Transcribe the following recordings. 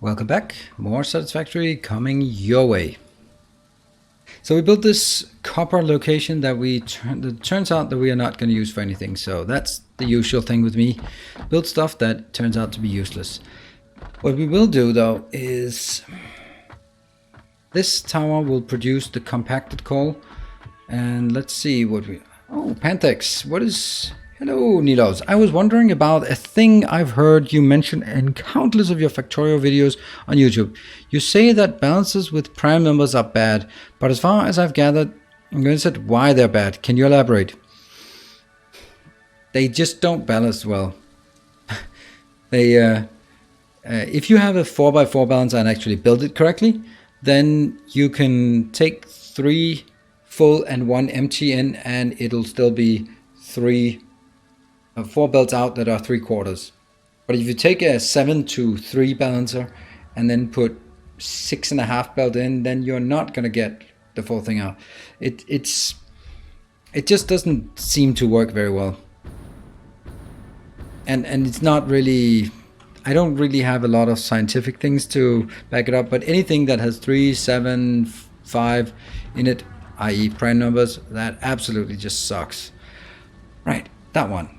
Welcome back. More Satisfactory coming your way. So we built this copper location that it turns out that we are not going to use for anything. So that's the usual thing with me. Build stuff that turns out to be useless. What we will do though is this tower will produce the compacted coal. And let's see what we... Oh, Pantex. What is... Hello, Nilaus. I was wondering about a thing I've heard you mention in countless of your Factorio videos on YouTube. You say that balances with prime numbers are bad, but as far as I've gathered, I'm going to say why they're bad. Can you elaborate? They just don't balance well. If you have a 4x4 balancer and actually build it correctly, then you can take 3 full and 1 empty in, and it'll still be 4 belts out that are 3/4. But if you take a 7-to-3 balancer and then put 6.5 belt in, then you're not going to get the full thing out. It just doesn't seem to work very well. And it's not really... I don't really have a lot of scientific things to back it up, but anything that has 3, 7, 5 in it, i.e. prime numbers, that absolutely just sucks. Right, that one.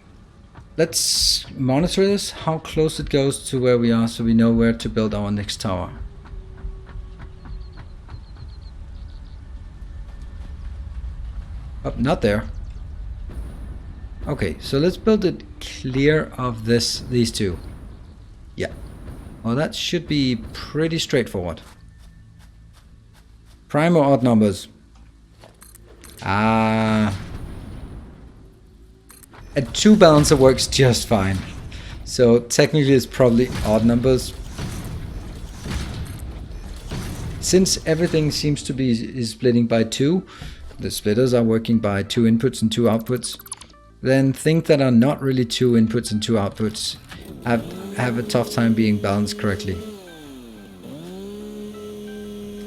Let's monitor this, how close it goes to where we are, so we know where to build our next tower. Oh, not there. Okay, so let's build it clear of these two. Yeah. Well, that should be pretty straightforward. Prime or odd numbers? A 2 balancer works just fine. So technically it's probably odd numbers. Since everything seems to be is splitting by 2, the splitters are working by 2 inputs and 2 outputs, then things that are not really 2 inputs and 2 outputs have a tough time being balanced correctly.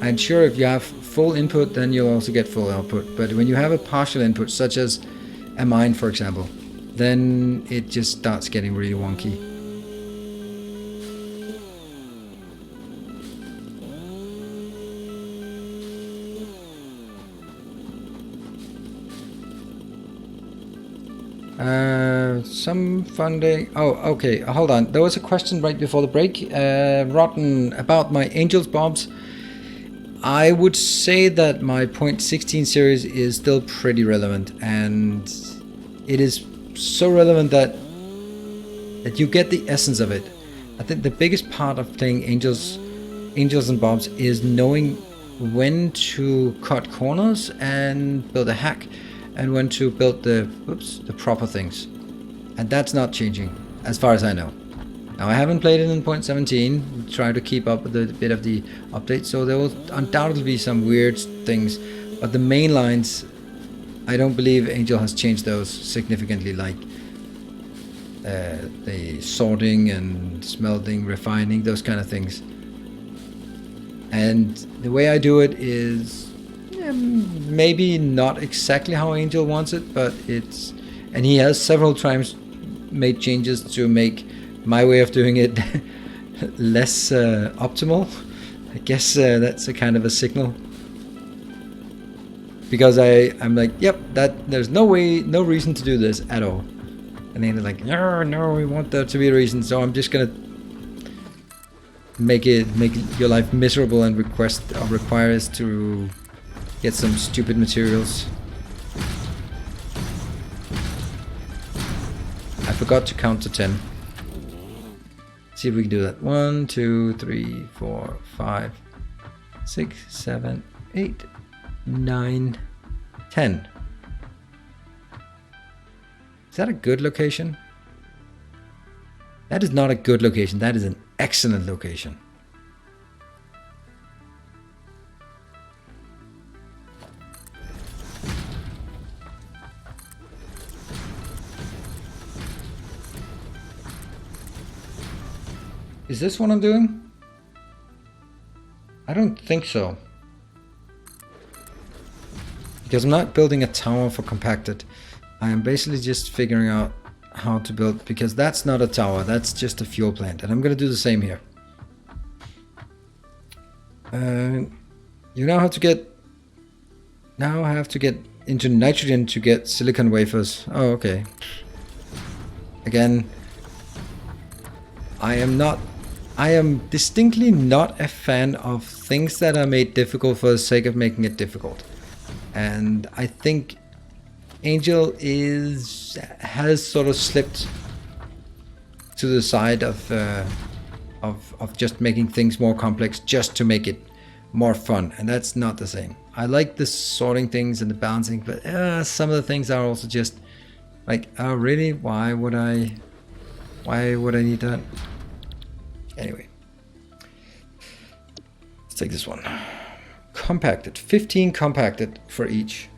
And sure, if you have full input, then you'll also get full output. But when you have a partial input, such as a mine, for example, then it just starts getting really wonky. Some funding. Oh, okay. Hold on. There was a question right before the break. Rotten about my Angels Bobs. I would say that my .16 series is still pretty relevant, and it is so relevant that you get the essence of it. I think the biggest part of playing Angels and Bobs is knowing when to cut corners and build a hack, and when to build the proper things. And that's not changing, as far as I know. Now, I haven't played it in .17, try to keep up with a bit of the updates, so there will undoubtedly be some weird things, but the main lines, I don't believe Angel has changed those significantly, like the sorting and smelting, refining, those kind of things. And the way I do it is maybe not exactly how Angel wants it, but it's... And he has several times made changes to make my way of doing it less optimal. I guess that's a kind of a signal. Because I'm like, yep, there's no reason to do this at all. And then they're like, no, we want there to be a reason, so I'm just gonna make your life miserable and require us to get some stupid materials. I forgot to count to 10. See if we can do that. 1, 2, 3, 4, 5, 6, 7, 8, 9, 10. Is that a good location? That is not a good location. That is an excellent location. Is this what I'm doing? I don't think so. Because I'm not building a tower for compacted. I am basically just figuring out how to build, because that's not a tower, that's just a fuel plant. And I'm going to do the same here. You now have to get into nitrogen to get silicon wafers. Oh, okay. Again, I am distinctly not a fan of things that are made difficult for the sake of making it difficult. And I think Angel has sort of slipped to the side of just making things more complex just to make it more fun, and that's not the same. I like the sorting things and the balancing, but some of the things are also just like, oh really? Why would I need that? Anyway, let's take this one. Compacted, 15 compacted for each.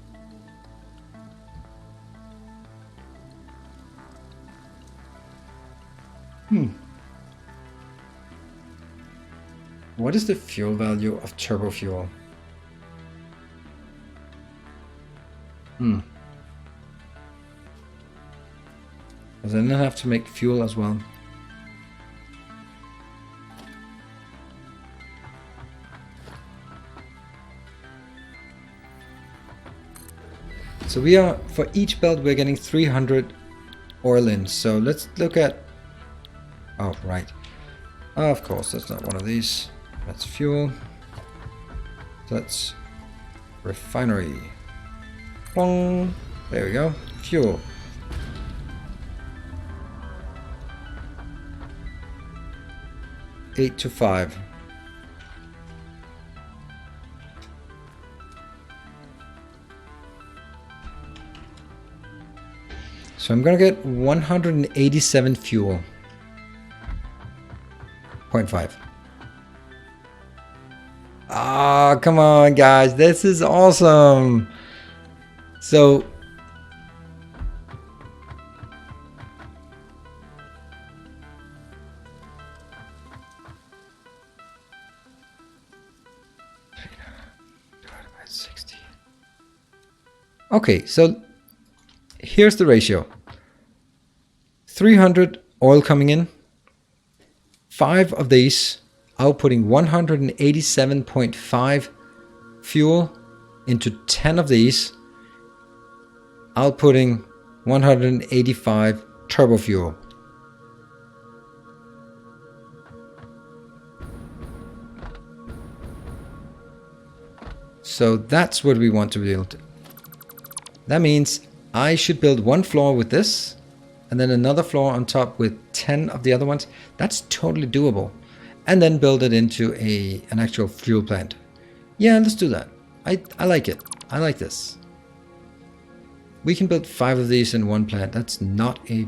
What is the fuel value of turbo fuel? Because then I have to make fuel as well. So we are, for each belt we're getting 300 oil in. So let's look at, oh right, of course that's not one of these. That's fuel. So that's refinery. Bong. There we go. Fuel. Eight to 5. So I'm gonna get 187 fuel. 0.5. Ah, come on, guys. This is awesome. So divided by 60. Okay, so here's the ratio. 300 oil coming in. 5 of these outputting 187.5 fuel into 10 of these outputting 185 turbo fuel. So that's what we want to build. That means I should build one floor with this and then another floor on top with 10 of the other ones. That's totally doable. And then build it into an actual fuel plant. Yeah, let's do that. I like it. I like this. We can build 5 of these in one plant. That's not a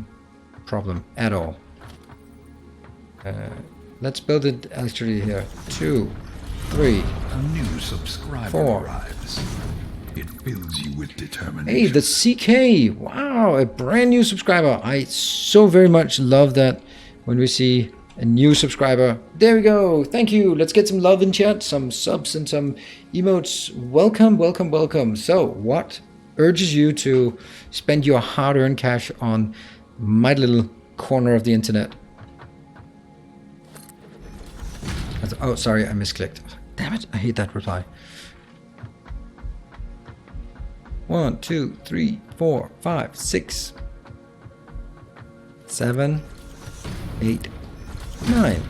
problem at all. Let's build it actually here. 2, 3, a new subscriber 4. arrives. It fills you with determination. Hey, the CK! Wow, a brand new subscriber. I so very much love that when we see a new subscriber. There we go. Thank you. Let's get some love in chat, some subs and some emotes. Welcome, welcome, welcome. So, what urges you to spend your hard-earned cash on my little corner of the internet? Oh, sorry, I misclicked. Damn it, I hate that reply. 1, 2, 3, 4, 5, 6, 7, 8, 9.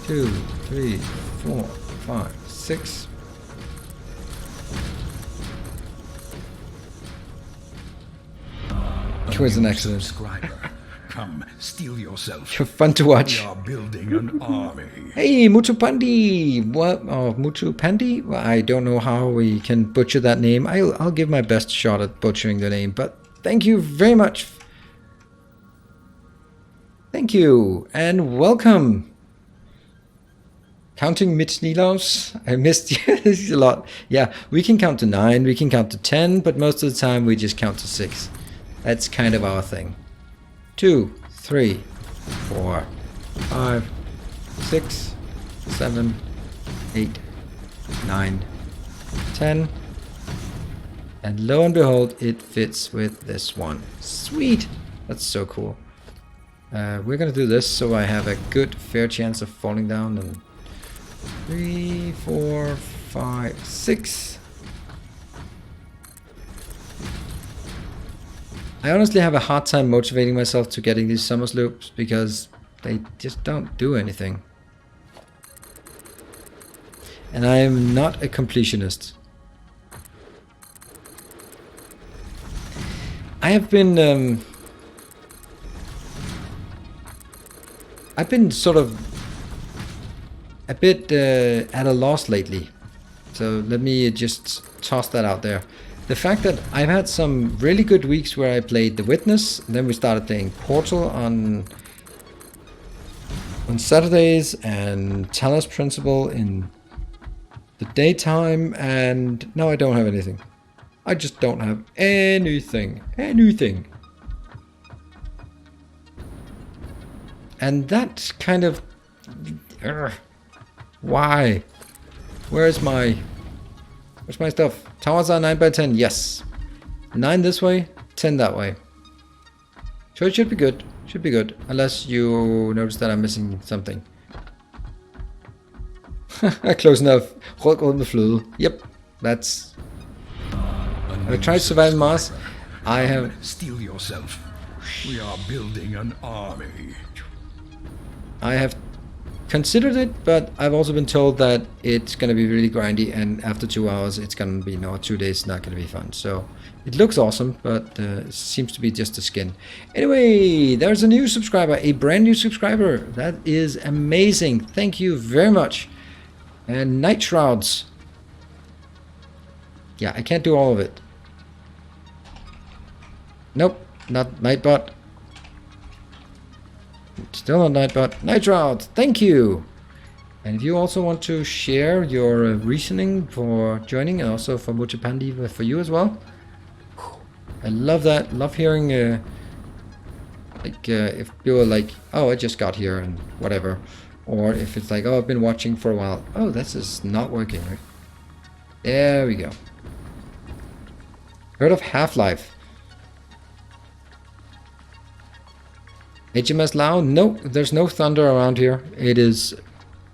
Two, 3, 4, 5, 6. It was an accident. Subscriber, come steal yourself. You're fun to watch. We are building an army. Hey, Mutupandi! What? Oh, Mutupandi? Well, I don't know how we can butcher that name. I'll give my best shot at butchering the name, but thank you very much. Thank you, and welcome. Counting mit Nilaus? I missed you. This is a lot. Yeah, we can count to 9, we can count to 10, but most of the time we just count to 6. That's kind of our thing. 2, 3, 4, 5, 6, 7, 8, 9, 10. And lo and behold, it fits with this one. Sweet. That's so cool. We're gonna do this so I have a good fair chance of falling down. And 3, 4, 5, 6. I honestly have a hard time motivating myself to getting these summer sloops because they just don't do anything. And I am not a completionist. I have been I've been sort of a bit at a loss lately. So let me just toss that out there. The fact that I've had some really good weeks where I played The Witness, and then we started playing Portal on Saturdays, and Talos Principle in the daytime, and now I don't have anything. I just don't have anything. And that kind of... why? Where's my stuff? Towers are 9 by 10, yes. 9 this way, 10 that way. So it should be good. Should be good. Unless you notice that I'm missing something. Close enough. Ryk rundt med fløde. Yep, that's... I tried to survive Mars. I have... Steel yourself. We are building an army. I have considered it, but I've also been told that it's going to be really grindy, and after 2 hours it's going to be, no, 2 days not going to be fun. So it looks awesome, but it seems to be just a skin. Anyway, there's a new subscriber, a brand new subscriber. That is amazing. Thank you very much. And Night Shrouds. Yeah, I can't do all of it. Nope, not Nightbot. Still not Nightbot. Night Shrouds, thank you. And if you also want to share your reasoning for joining, and also for Mutapandi for you as well. I love that. Love hearing if people are like, oh, I just got here and whatever. Or if it's like, oh, I've been watching for a while. Oh, this is not working, right? There we go. Heard of Half-Life? HMS Lao? No, there's no thunder around here. It is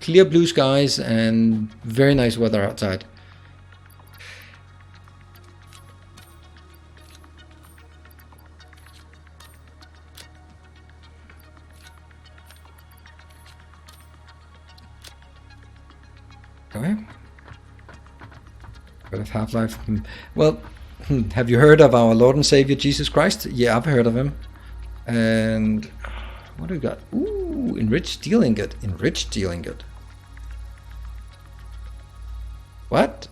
clear blue skies and very nice weather outside. Okay. Heard of Half-Life? Well, have you heard of our Lord and Savior Jesus Christ? Yeah, I've heard of him. And what do we got? Ooh, enriched steel ingot. Enriched steel ingot. What?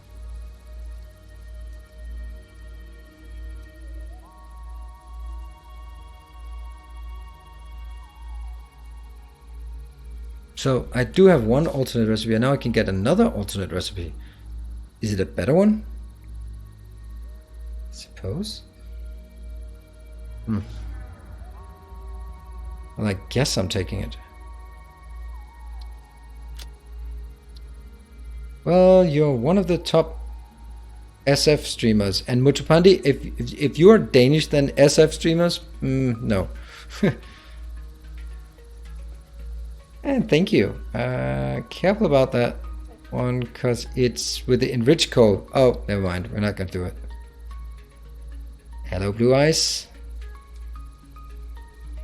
So I do have one alternate recipe, and now I can get another alternate recipe. Is it a better one? I suppose. Well, I guess I'm taking it. Well, you're one of the top SF streamers, and Mutapandi, if you are Danish than SF streamers, no. And thank you. Careful about that one, because it's with the enriched coal. Oh, never mind. We're not going to do it. Hello, Blue Eyes.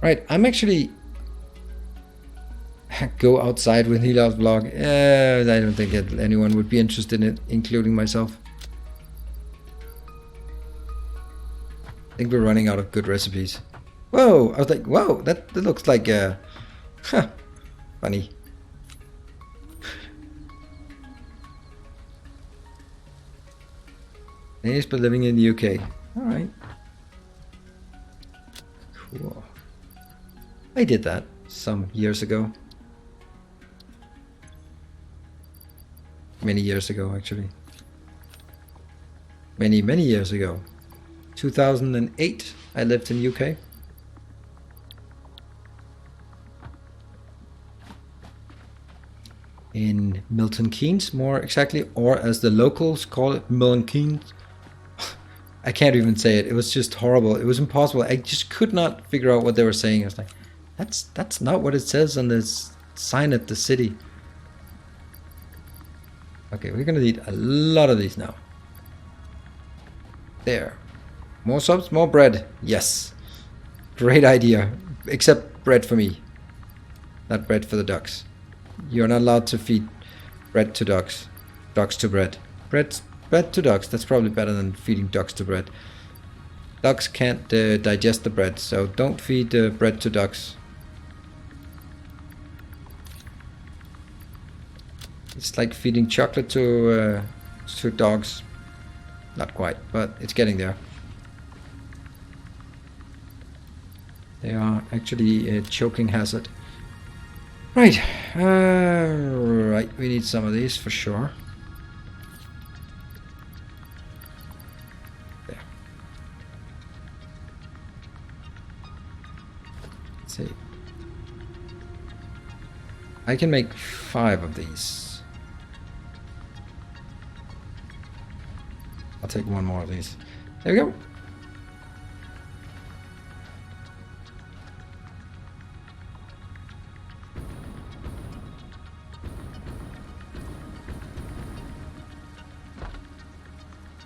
Right, I'm actually... go outside with Nilaus vlog. I don't think that anyone would be interested in it, including myself. I think we're running out of good recipes. Whoa! I was like, whoa! That looks like a... funny. Danish but living in the UK. Alright. Cool. I did that some years ago. Many years ago, actually. Many years ago. 2008, I lived in UK. In Milton Keynes, more exactly, or as the locals call it, Milton Keynes. I can't even say it. It was just horrible. It was impossible. I just could not figure out what they were saying. I was like, that's not what it says on this sign at the city. Okay, we're gonna need a lot of these now. There. More subs, more bread. Yes. Great idea. Except bread for me. Not bread for the ducks. You're not allowed to feed bread to ducks. Ducks to bread. Bread to ducks. That's probably better than feeding ducks to bread. Ducks can't digest the bread, so don't feed bread to ducks. It's like feeding chocolate to dogs. Not quite, but it's getting there. They are actually a choking hazard. Right, right. We need some of these for sure. There. Let's see. I can make 5 of these. I'll take 1 more of these. There we go.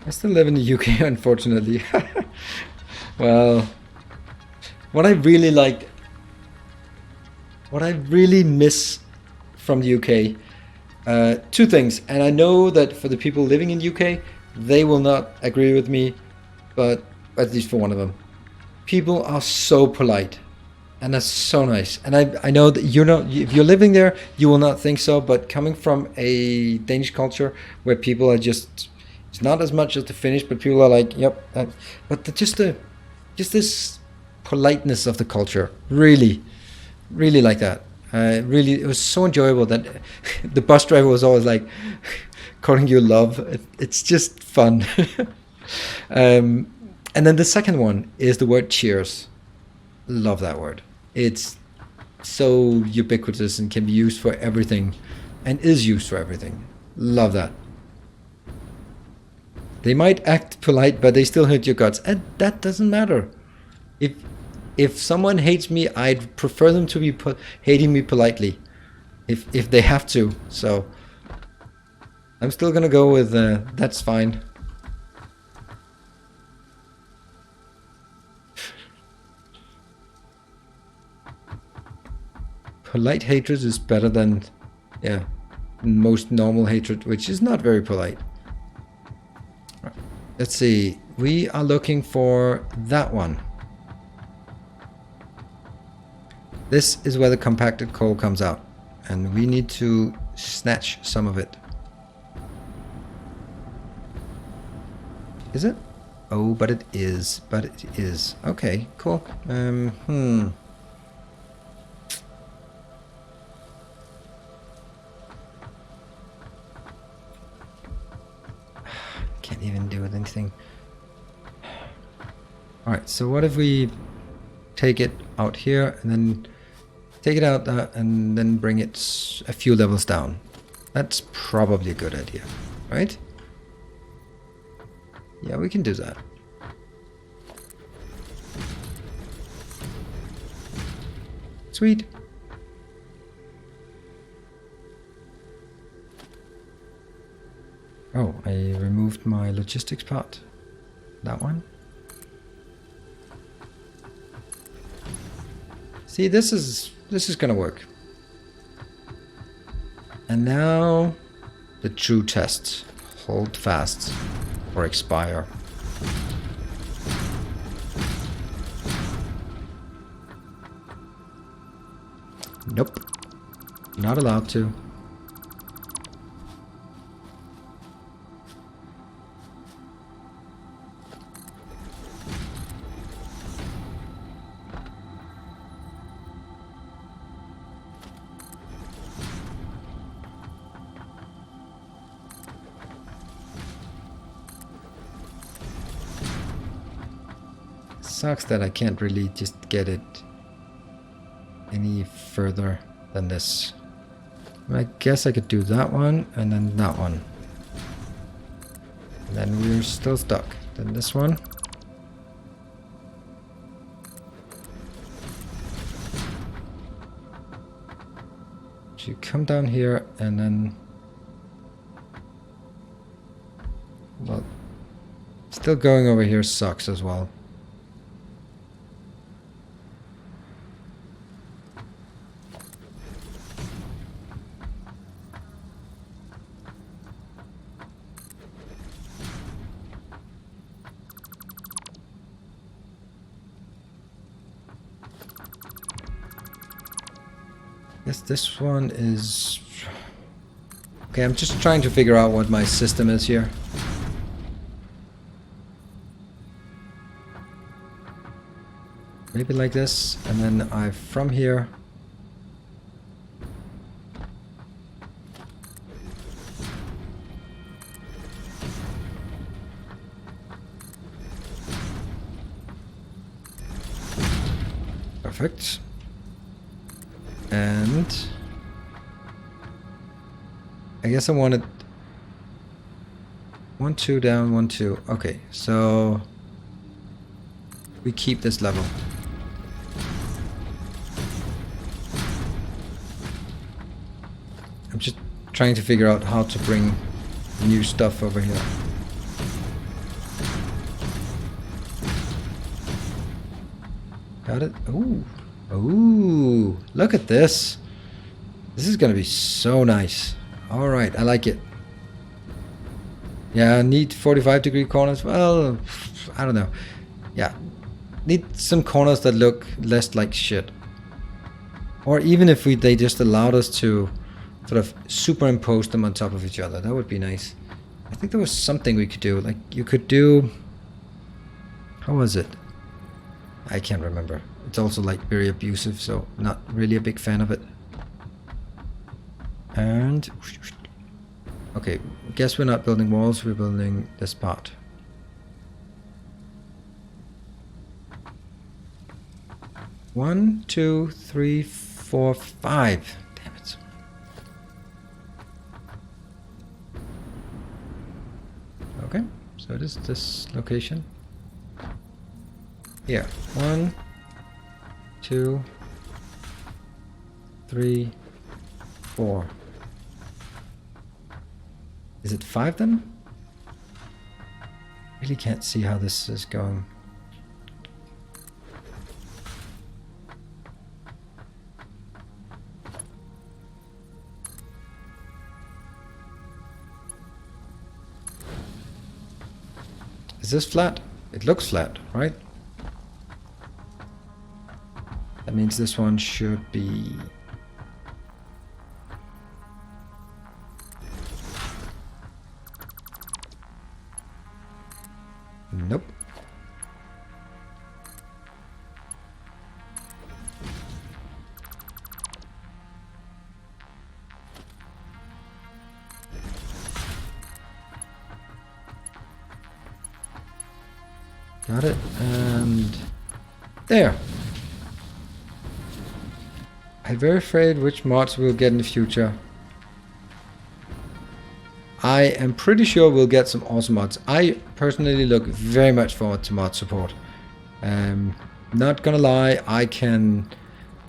I still live in the UK, unfortunately. Well, what I really miss from the UK, 2 things. And I know that for the people living in the UK, they will not agree with me, but at least for one of them. People are so polite, and that's so nice. And I know that if you're living there, you will not think so, but coming from a Danish culture where people are just, it's not as much as the Finnish, but people are like, yep. But just this politeness of the culture, really like that. It was so enjoyable that the bus driver was always like calling you love. It's just fun. And then the second one is the word cheers. Love that word. It's so ubiquitous and can be used for everything, and is used for everything. Love that. They might act polite, but they still hurt your guts, and that doesn't matter. If someone hates me, I'd prefer them to be hating me politely, if they have to. So I'm still gonna go with that's fine. Polite hatred is better than, yeah, most normal hatred, which is not very polite. Right. Let's see. We are looking for that one. This is where the compacted coal comes out, and we need to snatch some of it. Is it? Oh, but it is. But it is. Okay, cool. Can't even do anything. Alright, so what if we take it out here and then take it out and then bring it a few levels down? That's probably a good idea, right? Yeah, we can do that. Sweet. Oh, I removed my logistics part. That one. See, this is gonna work. And now the true test. Hold fast or expire. Nope. Not allowed to. Sucks that I can't really just get it any further than this. I guess I could do that one and then that one. And then we're still stuck. Then this one. So you come down here and then... Well, still going over here sucks as well. Guess this one is... Okay, I'm just trying to figure out what my system is here. Maybe like this, and then I from here. Perfect. And I guess I wanted 1, 2 down, 1, 2. Okay, so we keep this level. I'm just trying to figure out how to bring new stuff over here. Got it? Ooh. Ooh. Look at this. This is gonna be so nice. Alright, I like it. Yeah, need 45-degree corners. Well, I don't know. Yeah. Need some corners that look less like shit. Or even if they just allowed us to sort of superimpose them on top of each other. That would be nice. I think there was something we could do. Like, you could do... How was it? I can't remember. It's also, like, very abusive, so not really a big fan of it. And... Okay, guess we're not building walls, we're building this part. One, 2, 3, 4, 5. Damn it. Okay, so it is this location. Here. 1, 2, 3, 4. Is it 5 then? Really can't see how this is going. Is this flat? It looks flat, right? That means this one should be... Nope. Got it, and there. I'm very afraid which mods we'll get in the future. I am pretty sure we'll get some awesome mods. I personally look very much forward to mod support. Not gonna lie, I can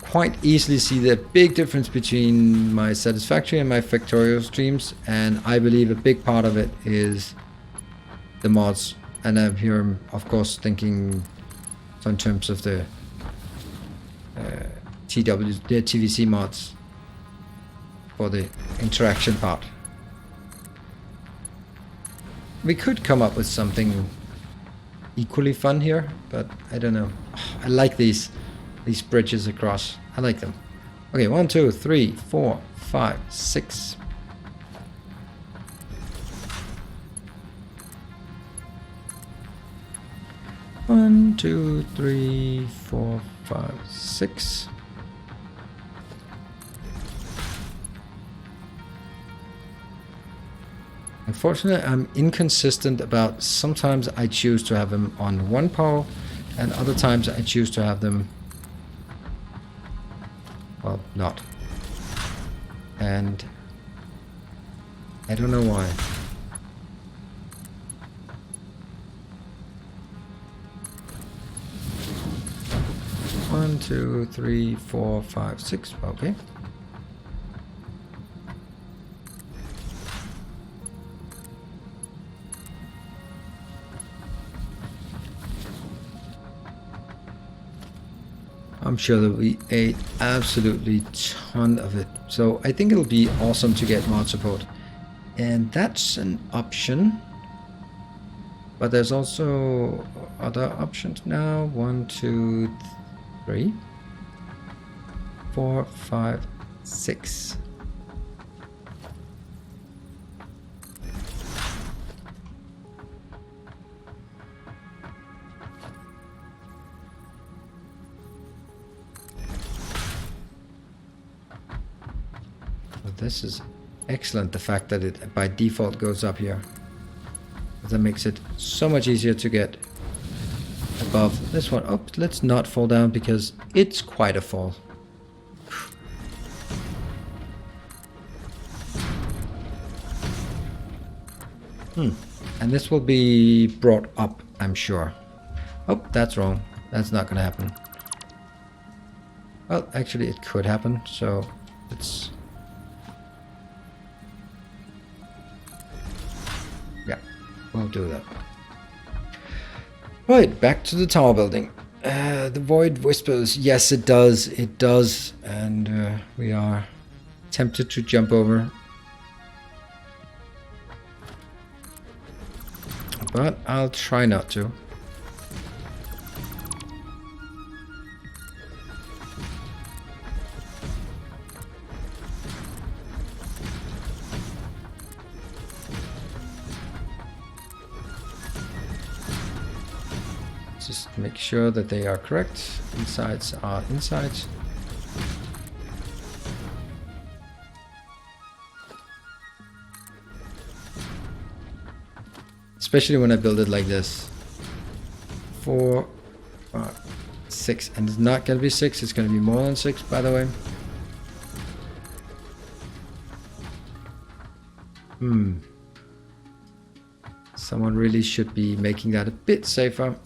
quite easily see the big difference between my Satisfactory and my Factorio streams, and I believe a big part of it is the mods. And I'm here, of course, thinking in terms of the TVC mods for the interaction part. We could come up with something equally fun here, but I don't know. I like these bridges across. I like them. Okay, 1, 2, 3, 4, 5, 6. One, 2, 3, 4, 5, 6. Unfortunately, I'm inconsistent about sometimes I choose to have them on one pole and other times I choose to have them, well, not. And I don't know why. 2, 3, 4, 5, 6. Okay. I'm sure there'll be a absolutely ton of it. So I think it'll be awesome to get mod support. And that's an option. But there's also other options now. 1, 2, 3, 4, 5, 6. This is excellent, the fact that it by default goes up here. That makes it so much easier to get above this one. Oh, let's not fall down because it's quite a fall. And this will be brought up, I'm sure. Oh, that's wrong. That's not gonna happen. Well, actually it could happen, so let's... We'll do that. Right, back to the tower building. The void whispers. Yes, it does. It does. And we are tempted to jump over. But I'll try not to. Just make sure that they are correct. Insides are insides. Especially when I build it like this. 4, 5, 6. And it's not going to be 6. It's going to be more than 6, by the way. Someone really should be making that a bit safer.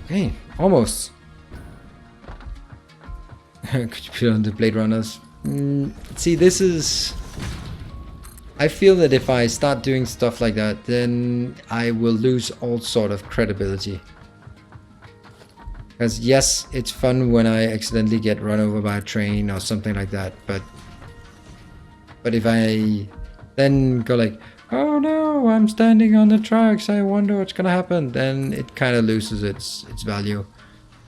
Okay, almost. Could you put on the Blade Runners? See, this is... I feel that if I start doing stuff like that, then I will lose all sort of credibility. Because yes, it's fun when I accidentally get run over by a train or something like that, but if I then go like, oh no, I'm standing on the tracks, I wonder what's gonna happen, then it kind of loses its value.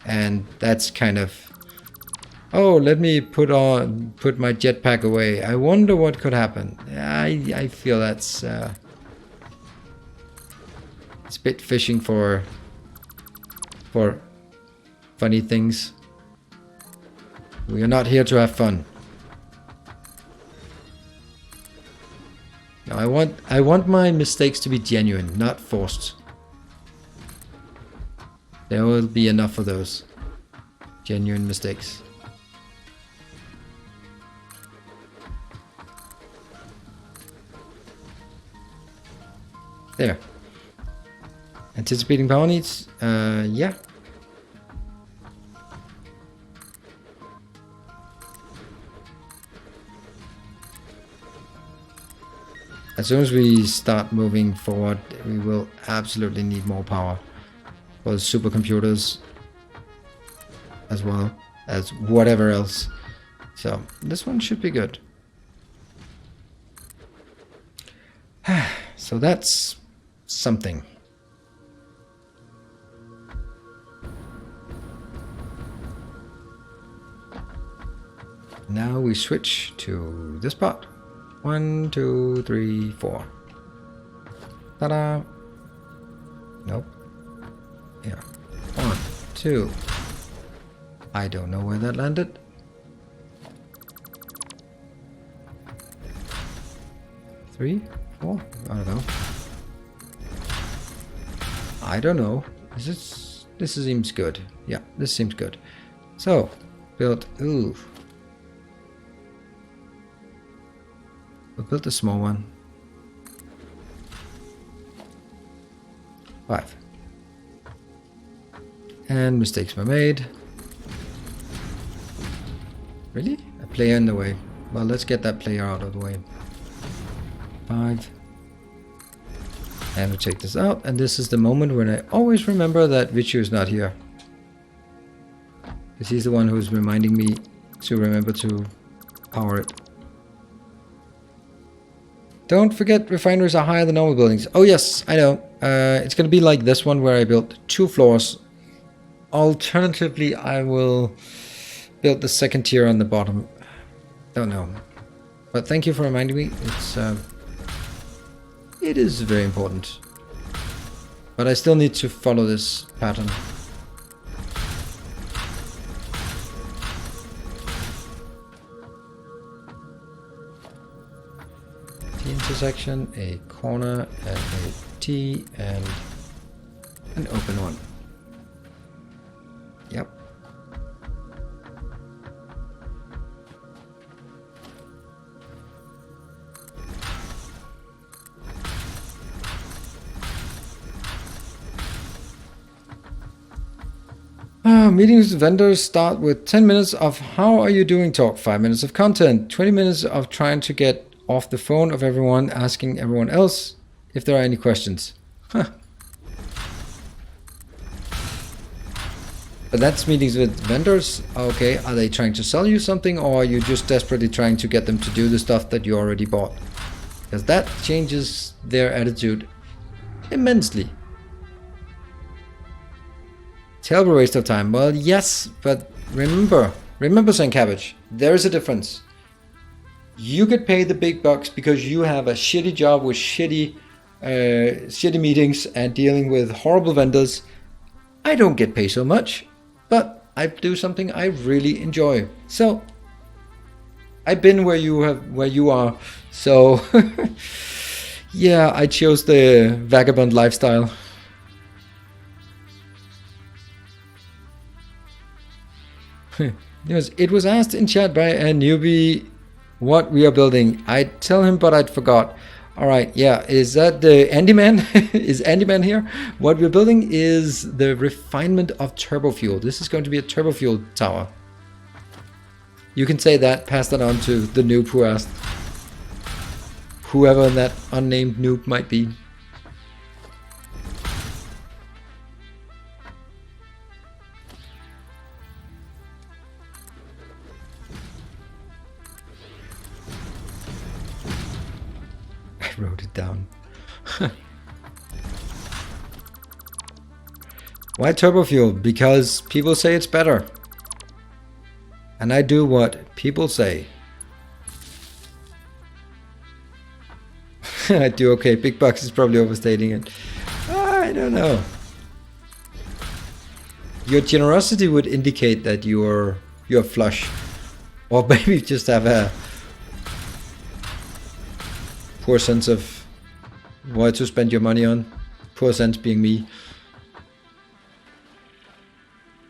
And that's kind of, oh, let me put my jetpack away, I wonder what could happen. I feel that's it's a bit fishing for funny things. We are not here to have fun. No, I want my mistakes to be genuine, not forced. There will be enough of those genuine mistakes. There. Anticipating power needs? Yeah. As soon as we start moving forward, we will absolutely need more power for the supercomputers as well as whatever else. So this one should be good. So that's something. Now we switch to this part. 1, 2, 3, 4. Ta-da! Nope. Here. 1, 2. I don't know where that landed. 3, 4. I don't know. I don't know. This seems good. Yeah, this seems good. So, build. Ooh. We'll build a small one. 5. And mistakes were made. Really? A player in the way. Well, let's get that player out of the way. 5. And we take this out, and this is the moment when I always remember that Vichu is not here. Because he's the one who's reminding me to remember to power it. Don't forget, refineries are higher than normal buildings. Oh yes, I know. It's going to be like this one where I built 2 floors. Alternatively, I will build the second tier on the bottom. Don't know. But thank you for reminding me. It is very important. But I still need to follow this pattern. T intersection, a corner, and a T, and an open one. Yep. Meetings with vendors start with 10 minutes of how are you doing talk, 5 minutes of content, 20 minutes of trying to get off the phone of everyone, asking everyone else if there are any questions. Huh. But that's meetings with vendors. Okay, are they trying to sell you something, or are you just desperately trying to get them to do the stuff that you already bought? Because that changes their attitude immensely. Terrible waste of time. Well, yes, but remember St. Cabbage, there is a difference. You get paid the big bucks because you have a shitty job with shitty meetings and dealing with horrible vendors. I don't get paid so much, but I do something I really enjoy. So I've been where you are. So yeah, I chose the vagabond lifestyle. Yes, it was asked in chat by a newbie what we are building. I'd tell him, but I'd forgot. Alright, yeah, is that the Andy Man? Is Andy Man here? What we're building is the refinement of turbo fuel. This is going to be a turbo fuel tower. You can say that, pass that on to the noob who asked. Whoever that unnamed noob might be. Wrote it down. Why turbo fuel? Because people say it's better. And I do what people say. I do okay. Big bucks is probably overstating it. I don't know. Your generosity would indicate that you're flush. Or maybe just have a poor sense of what to spend your money on. Poor sense being me.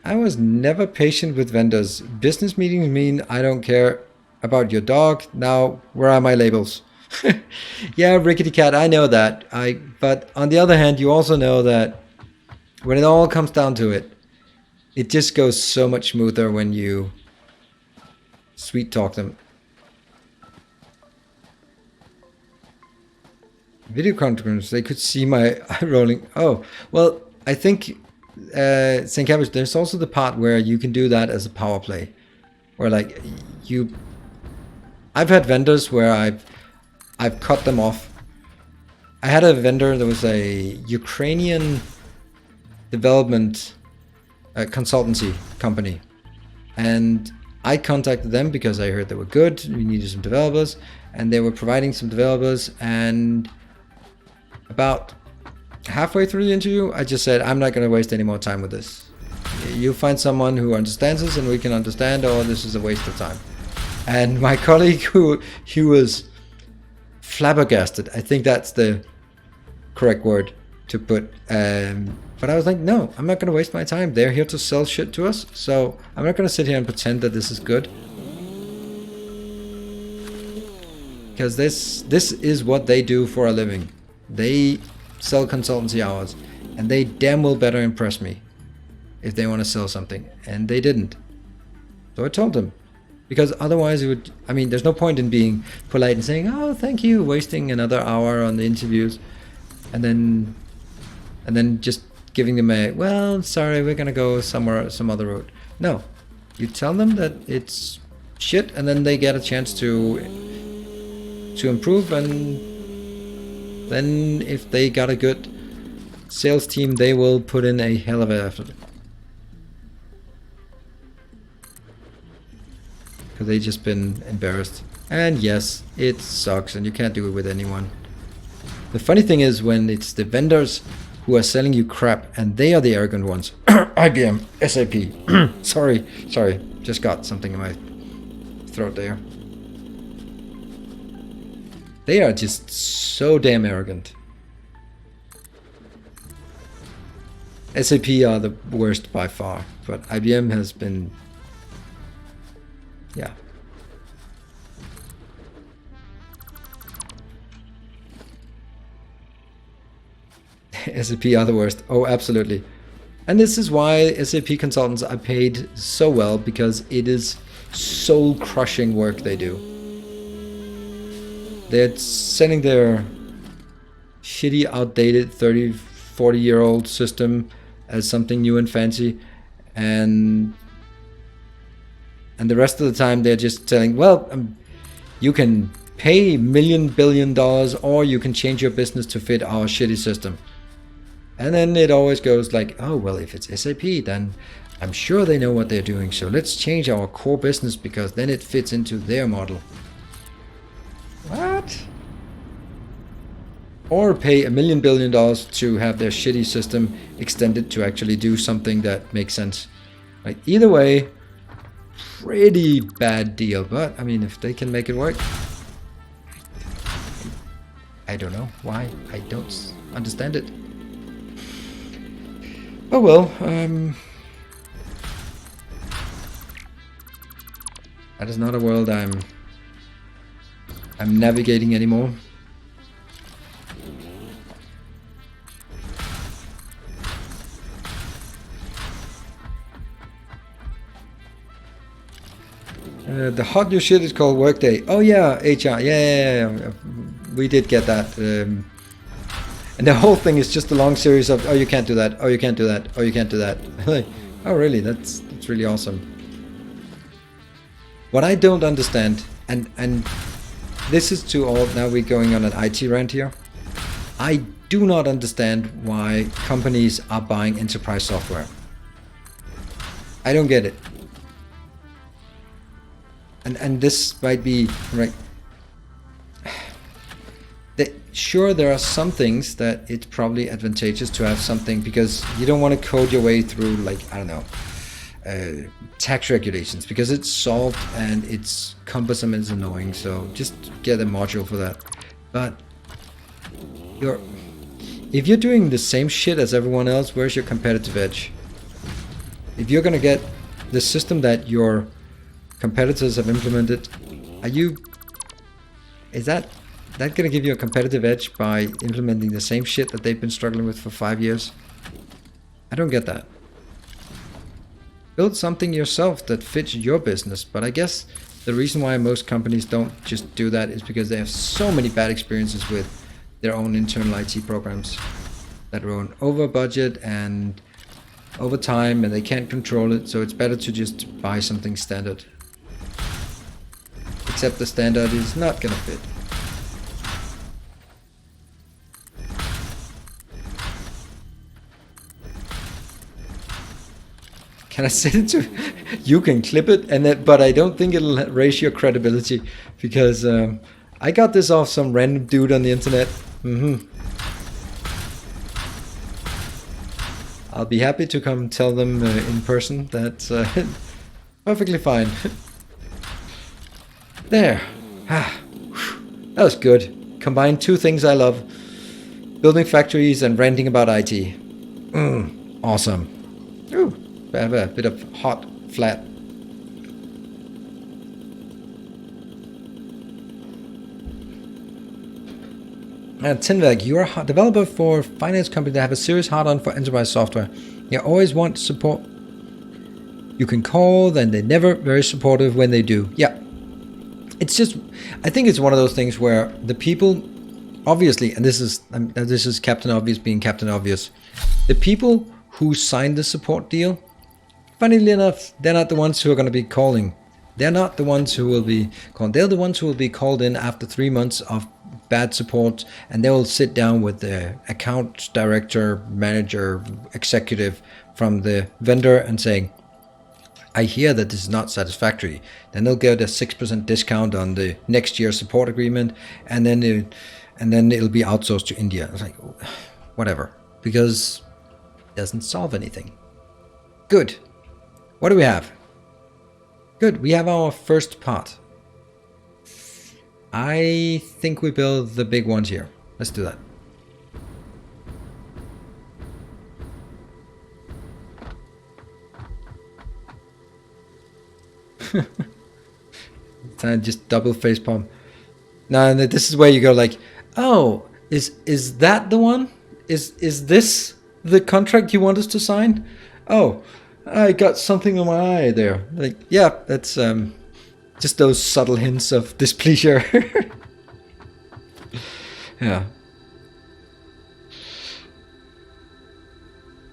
I was never patient with vendors. Business meetings mean I don't care about your dog. Now, where are my labels? Yeah, Rickety Cat, I know that. But on the other hand, you also know that when it all comes down to it, it just goes so much smoother when you sweet talk them. Video conference, they could see my eye rolling. Oh, well, I think St. Cabbage, there's also the part where you can do that as a power play. Where like I've had vendors where I've cut them off. I had a vendor that was a Ukrainian development consultancy company. And I contacted them because I heard they were good. We needed some developers. And they were providing some developers, and about halfway through the interview, I just said, I'm not going to waste any more time with this. You find someone who understands this and we can understand, or this is a waste of time. And my colleague, he was flabbergasted. I think that's the correct word to put. But I was like, no, I'm not going to waste my time. They're here to sell shit to us. So I'm not going to sit here and pretend that this is good. because this is what they do for a living. They sell consultancy hours, and they damn well better impress me if they want to sell something, and they didn't. So I told them, because otherwise it would, I mean, there's no point in being polite and saying, oh, thank you, wasting another hour on the interviews, and then just giving them a, well, sorry, we're gonna go somewhere, some other route. No, you tell them that it's shit, and then they get a chance to improve, and then if they got a good sales team, they will put in a hell of an effort. Because they just been embarrassed. And yes, it sucks, and you can't do it with anyone. The funny thing is when it's the vendors who are selling you crap, and they are the arrogant ones. IBM, SAP. sorry, just got something in my throat there. They are just so damn arrogant. SAP are the worst by far, but IBM has been, yeah. SAP are the worst. Oh, absolutely. And this is why SAP consultants are paid so well, because it is soul-crushing work they do. They're selling their shitty, outdated 30, 40-year-old system as something new and fancy, and the rest of the time they're just telling, well, you can pay $1 billion, or you can change your business to fit our shitty system. And then it always goes like, oh, well, if it's SAP, then I'm sure they know what they're doing, so let's change our core business because then it fits into their model. What? Or pay $1 billion to have their shitty system extended to actually do something that makes sense. Like, either way, pretty bad deal, but I mean, if they can make it work, I don't know why. I don't understand it. Oh well, that is not a world I'm navigating anymore. The hot new shit is called Workday. Oh yeah, HR. Yeah. We did get that. And the whole thing is just a long series of, oh, you can't do that. Oh, you can't do that. Oh, you can't do that. Like, oh, really? That's really awesome. What I don't understand, and this is to all, now we're going on an IT rant here. I do not understand why companies are buying enterprise software. I don't get it. And this might be right. Sure, there are some things that it's probably advantageous to have something, because you don't want to code your way through, like, I don't know, tax regulations, because it's solved and it's cumbersome and it's annoying. So just get a module for that. But if you're doing the same shit as everyone else, where's your competitive edge? If you're gonna get the system that your competitors have implemented, is that going to give you a competitive edge by implementing the same shit that they've been struggling with for 5 years? I don't get that. Build something yourself that fits your business, but I guess the reason why most companies don't just do that is because they have so many bad experiences with their own internal IT programs that run over budget and over time, and they can't control it, so it's better to just buy something standard. Except the standard is not going to fit. Can I send it to you? Can clip it, but I don't think it'll raise your credibility, because I got this off some random dude on the internet. I'll be happy to come tell them in person. That's perfectly fine. There. That was good. Combined two things I love: building factories and ranting about IT. Awesome. Ooh. I have a bit of hot, flat. Tinvag, you're a developer for finance company that have a serious hard-on for enterprise software. You always want support. You can call, then they're never very supportive when they do. Yeah. It's just, I think it's one of those things where the people, obviously, and this is Captain Obvious being Captain Obvious, the people who signed the support deal, funnily enough, they're not the ones who are going to be calling. They're not the ones who will be called. They're the ones who will be called in after 3 months of bad support, and they will sit down with the account director, manager, executive from the vendor and saying, I hear that this is not satisfactory. Then they'll get a 6% discount on the next year's support agreement, and then it'll be outsourced to India. It's like, whatever, because it doesn't solve anything. Good. What do we have? Good, we have our first part. I think we build the big ones here. Let's do that. Just double face palm. Now this is where you go like, oh, is that the one? Is this the contract you want us to sign? Oh, I got something on my eye there. Like, yeah, that's just those subtle hints of displeasure. Yeah.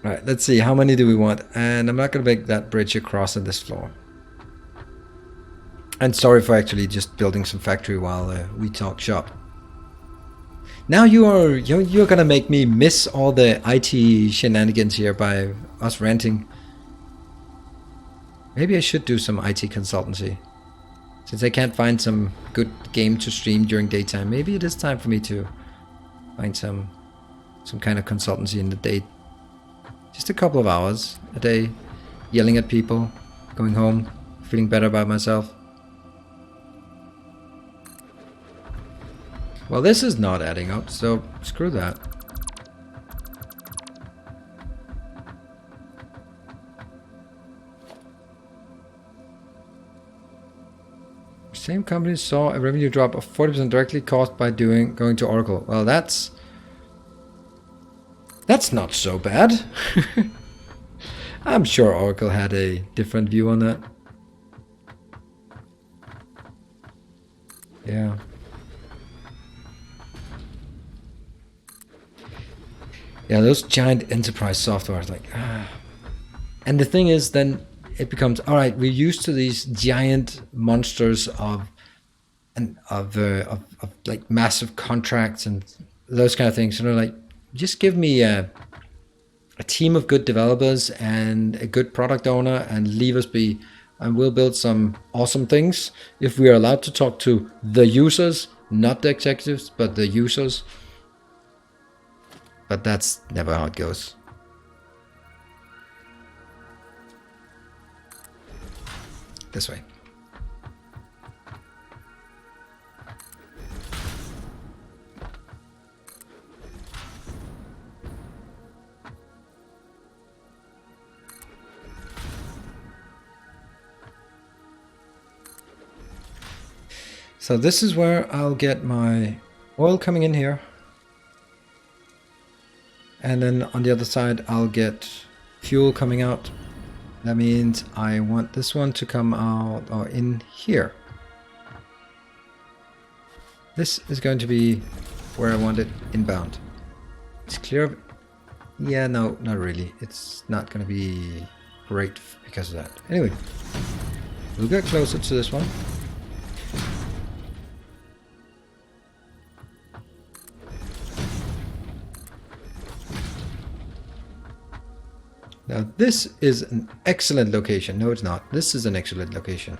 Right, let's see, how many do we want? And I'm not going to make that bridge across on this floor. And sorry for actually just building some factory while we talk shop. Now you're going to make me miss all the IT shenanigans here by us ranting. Maybe I should do some IT consultancy. Since I can't find some good game to stream during daytime, maybe it is time for me to find some kind of consultancy in the day. Just a couple of hours a day, yelling at people, going home, feeling better about myself. Well, this is not adding up, so screw that. Same company saw a revenue drop of 40% directly caused by going to Oracle. Well, that's not so bad. I'm sure Oracle had a different view on that. Yeah. Yeah, those giant enterprise software, like, and the thing is, then it becomes, all right, we're used to these giant monsters of like massive contracts and those kind of things. You know, like, just give me a team of good developers and a good product owner and leave us be, and we'll build some awesome things if we are allowed to talk to the users, not the executives, but the users. But that's never how it goes. This way. So this is where I'll get my oil coming in here. And then on the other side, I'll get fuel coming out. That means I want this one to come out or in here. This is going to be where I want it inbound. It's clear. Yeah, no, not really. It's not going to be great because of that. Anyway, we'll get closer to this one. Now this is an excellent location. No, it's not. This is an excellent location.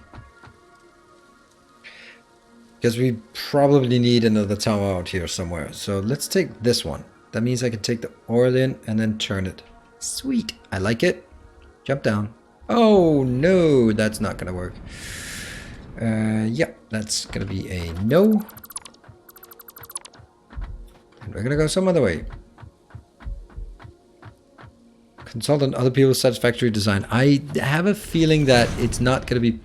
Because we probably need another tower out here somewhere. So let's take this one. That means I can take the oil in and then turn it. Sweet. I like it. Jump down. Oh no, that's not gonna work. Yeah, that's gonna be a no. And we're gonna go some other way. Consult on other people's satisfactory design. I have a feeling that it's not going to be...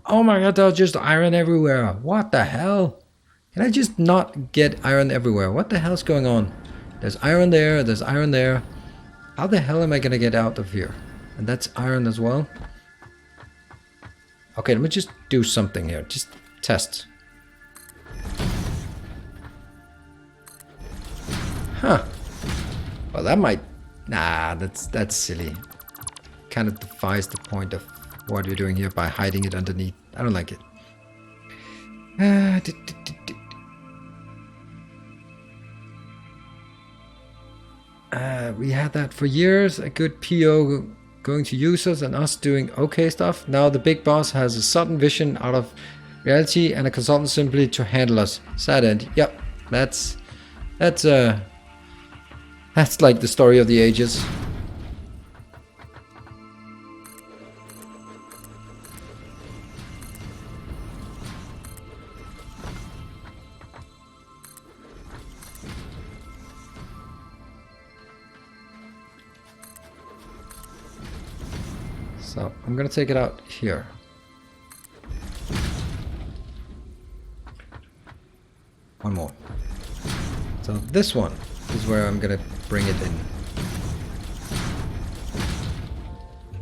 Oh my god, there's just iron everywhere. What the hell? Can I just not get iron everywhere? What the hell's going on? There's iron there, there's iron there. How the hell am I gonna get out of here? And that's iron as well. Okay, let me just do something here. Just test. Huh. Well, that might... Nah, that's silly. Kind of defies the point of what you're doing here by hiding it underneath. I don't like it. We had that for years. A good PO going to users and us doing okay stuff. Now the big boss has a sudden vision out of reality and a consultant simply to handle us. Sad end. Yep, that's like the story of the ages. So I'm gonna take it out here. One more. So this one is where I'm gonna bring it in.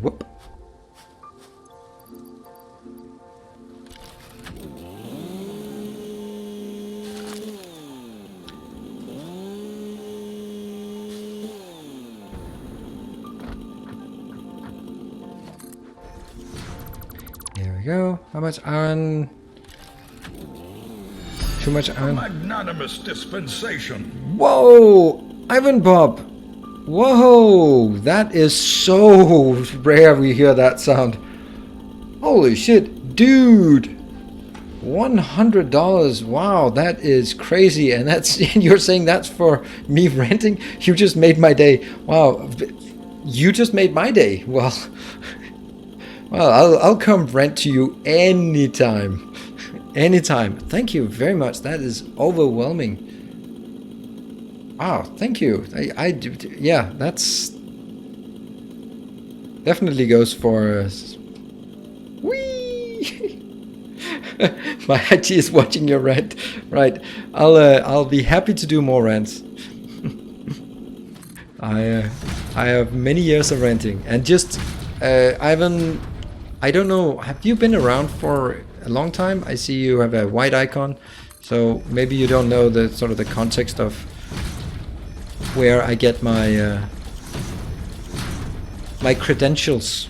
Whoop. Here we go. How much iron? Too much iron. Magnanimous dispensation. Whoa! Ivan Bob! Whoa! That is so rare we hear that sound. Holy shit, dude! $100. Wow, that is crazy. And that's you're saying that's for me renting? You just made my day. Wow, you just made my day. Well, well, I'll come rent to you anytime. Anytime. Thank you very much. That is overwhelming. Wow, thank you. Yeah, that's definitely goes for whee. My IT is watching your rant. Right. I'll be happy to do more rants. I have many years of renting and just Ivan, I don't know, have you been around for a long time? I see you have a white icon, so maybe you don't know the sort of the context of where I get my my credentials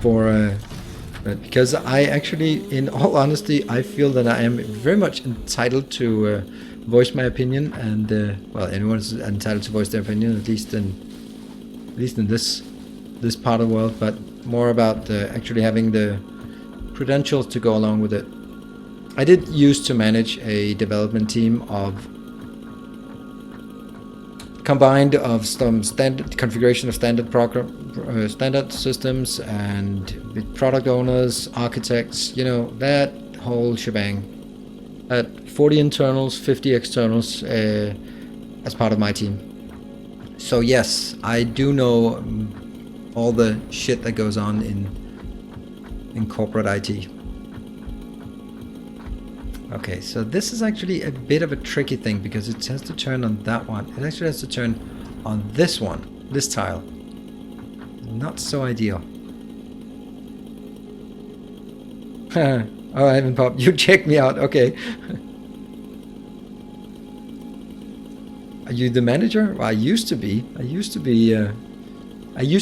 for because I actually, in all honesty, I feel that I am very much entitled to voice my opinion, and well, anyone's entitled to voice their opinion, at least in this part of the world, but more about actually having the credentials to go along with it. I did used to manage a development team of combined of some standard configuration of standard standard systems and with product owners, architects, you know, that whole shebang. At 40 internals, 50 externals as part of my team. So yes, I do know all the shit that goes on in corporate IT. Okay, so this is actually a bit of a tricky thing because it has to turn on that one. It actually has to turn on this one, this tile. Not so ideal. Oh, Ivan Pop, you checked me out. Okay. Are you the manager? Well, I used to be. I used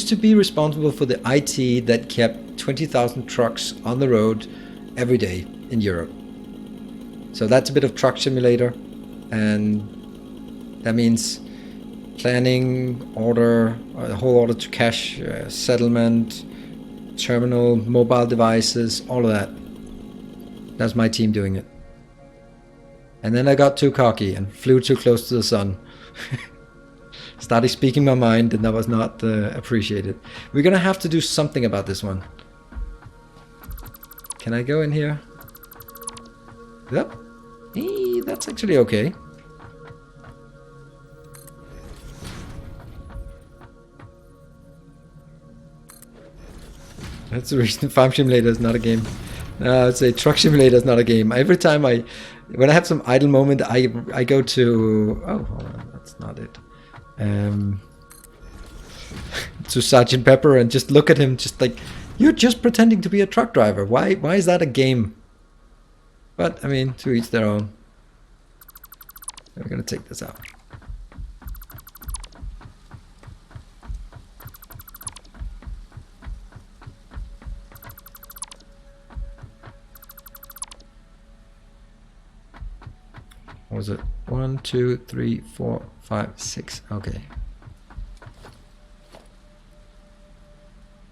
to be responsible for the IT that kept 20,000 trucks on the road every day in Europe. So that's a bit of truck simulator, and that means planning, order, the whole order to cash, settlement, terminal, mobile devices, all of that. That's my team doing it. And then I got too cocky and flew too close to the sun. Started speaking my mind, and that was not appreciated. We're gonna have to do something about this one. Can I go in here? Yep. That's actually okay. That's the reason Farm Simulator is not a game I'd say Truck Simulator is not a game. Every time when I have some idle moment, I go to, oh, hold on, that's not it. To Sergeant Pepper and just look at him, just like, you're just pretending to be a truck driver. Why is that a game? But I mean, to each their own. We're gonna take this out. What was it? 1, 2, 3, 4, 5, 6. Okay.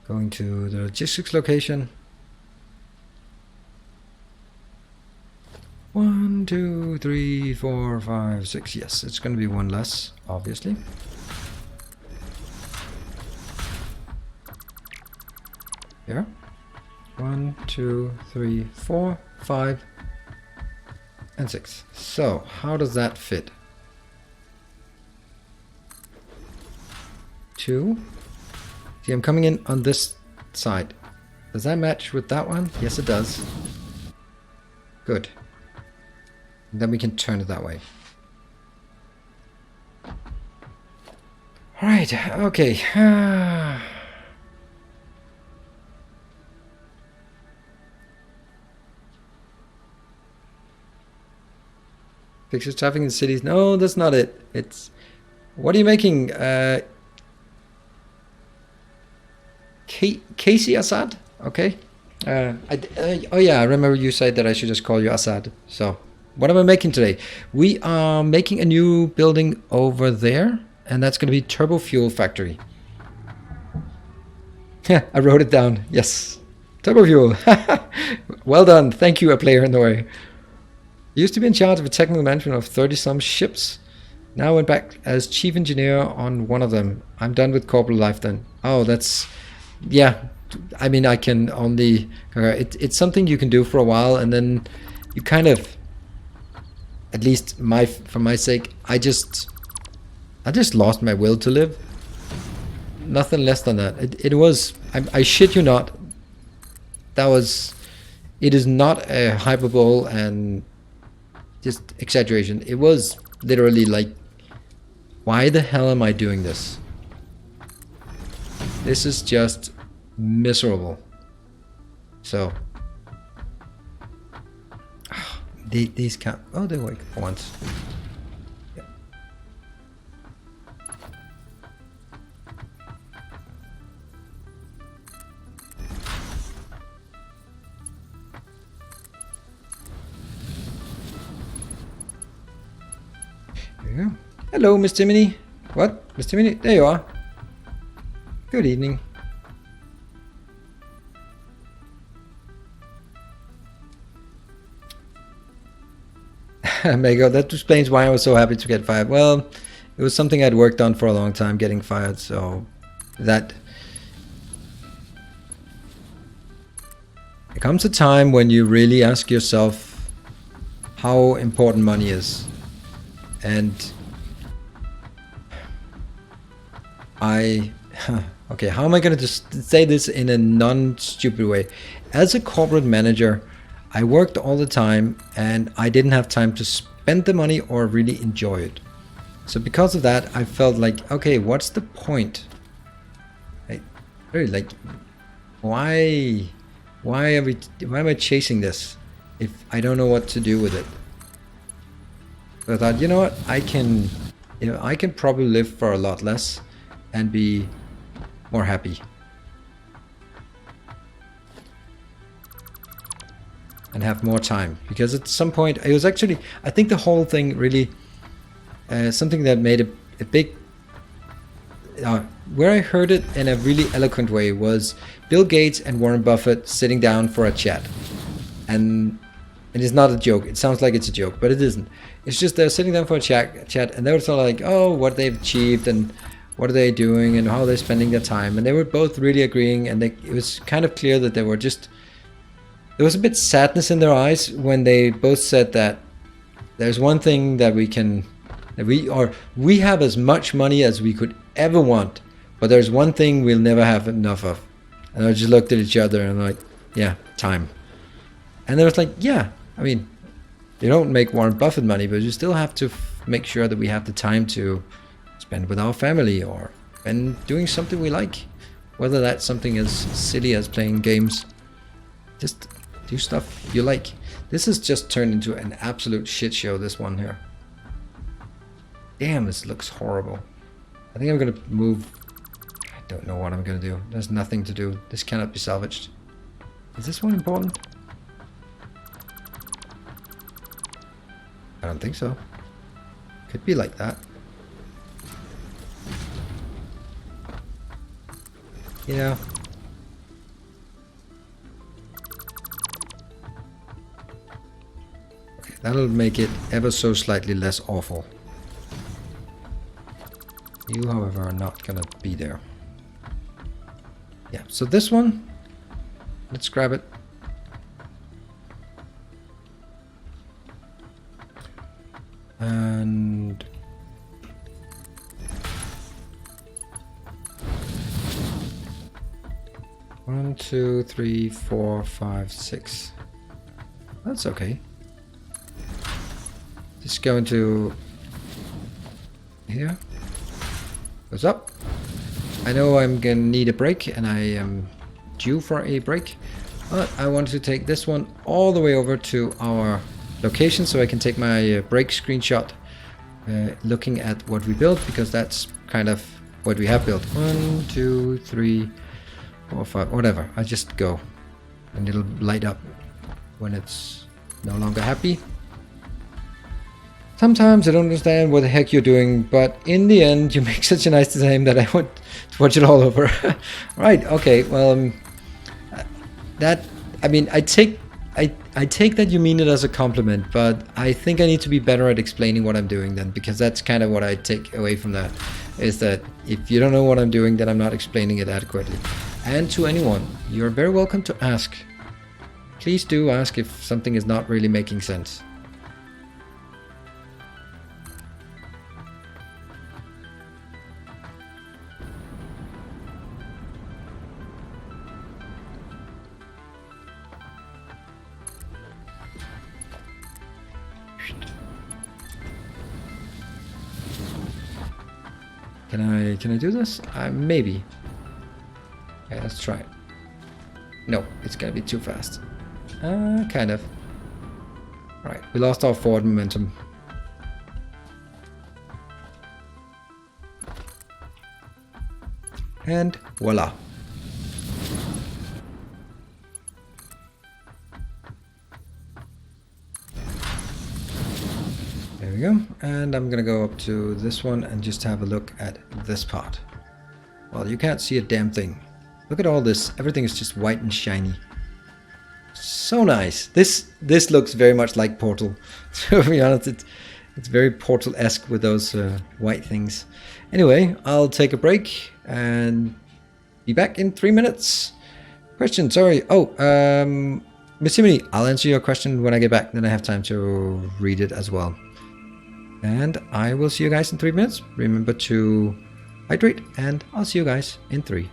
Going to the logistics location. 1, 2, 3, 4, 5, 6. Yes, it's going to be one less, obviously. Here. 1, 2, 3, 4, 5, and 6. So, how does that fit? 2. See, I'm coming in on this side. Does that match with that one? Yes, it does. Good. And then we can turn it that way. Alright, okay. Fixes traffic in cities. No, that's not it. It's... What are you making? Casey Assad? Okay. Oh yeah, I remember you said that I should just call you Assad. So, what am I making today? We are making a new building over there, and that's going to be Turbo Fuel Factory. Yeah, I wrote it down. Yes. Turbo Fuel. Well done. Thank you, a player in Norway. Used to be in charge of a technical management of 30-some ships. Now went back as chief engineer on one of them. I'm done with corporate life then. Oh, that's... Yeah, I mean, I can only... It's something you can do for a while, and then you kind of... At least for my sake, I just lost my will to live. Nothing less than that. It was... I shit you not. That was... It is not a hyperbole and just exaggeration. It was literally like, why the hell am I doing this? This is just miserable. So these can't. Oh, they work for once. Yeah. There you go. Hello, Miss Timony. What, Miss Timony? There you are. Good evening. Mego, that explains why I was so happy to get fired. Well, it was something I'd worked on for a long time, getting fired, so that... There comes a time when you really ask yourself how important money is. And okay, how am I going to just say this in a non-stupid way? As a corporate manager, I worked all the time and I didn't have time to spend the money or really enjoy it. So because of that, I felt like, okay, what's the point? Really, like, why am I chasing this if I don't know what to do with it? So I thought, you know what, I can probably live for a lot less and be more happy. And have more time, because at some point it was actually, I think the whole thing really something that made a big where I heard it in a really eloquent way was Bill Gates and Warren Buffett sitting down for a chat, and it is not a joke. It sounds like it's a joke, but it isn't. It's just they're sitting down for a chat and they were sort of like, oh, what they've achieved and what are they doing and how they're spending their time, and they were both really agreeing, and it was kind of clear that they were just... There was a bit sadness in their eyes when they both said that there's one thing that we have as much money as we could ever want, but there's one thing we'll never have enough of. And I just looked at each other and I'm like, yeah, time. And they was like, yeah, I mean, you don't make Warren Buffett money, but you still have to make sure that we have the time to spend with our family or and doing something we like. Whether that's something as silly as playing games. Just do stuff you like. This has just turned into an absolute shit show, this one here. Damn, this looks horrible. I think I'm gonna move. I don't know what I'm gonna do. There's nothing to do. This cannot be salvaged. Is this one important? I don't think so. Could be like that. Yeah. Okay, that'll make it ever so slightly less awful. You, however, are not gonna be there. Yeah, so this one, let's grab it. And one, two, three, four, five, six. That's okay. Just go into here. Goes up. I know I'm gonna need a break, and I am due for a break. But I want to take this one all the way over to our location so I can take my break screenshot looking at what we built, because that's kind of what we have built. 1, 2, 3, 4, 5, whatever. I just go and it'll light up when it's no longer happy. Sometimes I don't understand what the heck you're doing, but in the end you make such a nice design that I want to watch it all over. Right, okay, well, that, I mean, I take that you mean it as a compliment, but I think I need to be better at explaining what I'm doing then, because that's kind of what I take away from that, is that if you don't know what I'm doing, then I'm not explaining it adequately. And to anyone, you're very welcome to ask. Please do ask if something is not really making sense. Can I do this? Maybe. Okay, let's try it. No, it's gonna be too fast. Kind of. Alright, we lost our forward momentum. And voila. There we go. And I'm gonna go up to this one and just have a look at this part. Well, you can't see a damn thing. Look at all this. Everything is just white and shiny. So nice. This looks very much like Portal. To be honest, it's very Portal-esque with those white things. Anyway, I'll take a break and be back in 3 minutes. Question, sorry. Oh, Miss Simony, I'll answer your question when I get back. Then I have time to read it as well. And I will see you guys in 3 minutes. Remember to hydrate, and I'll see you guys in 3.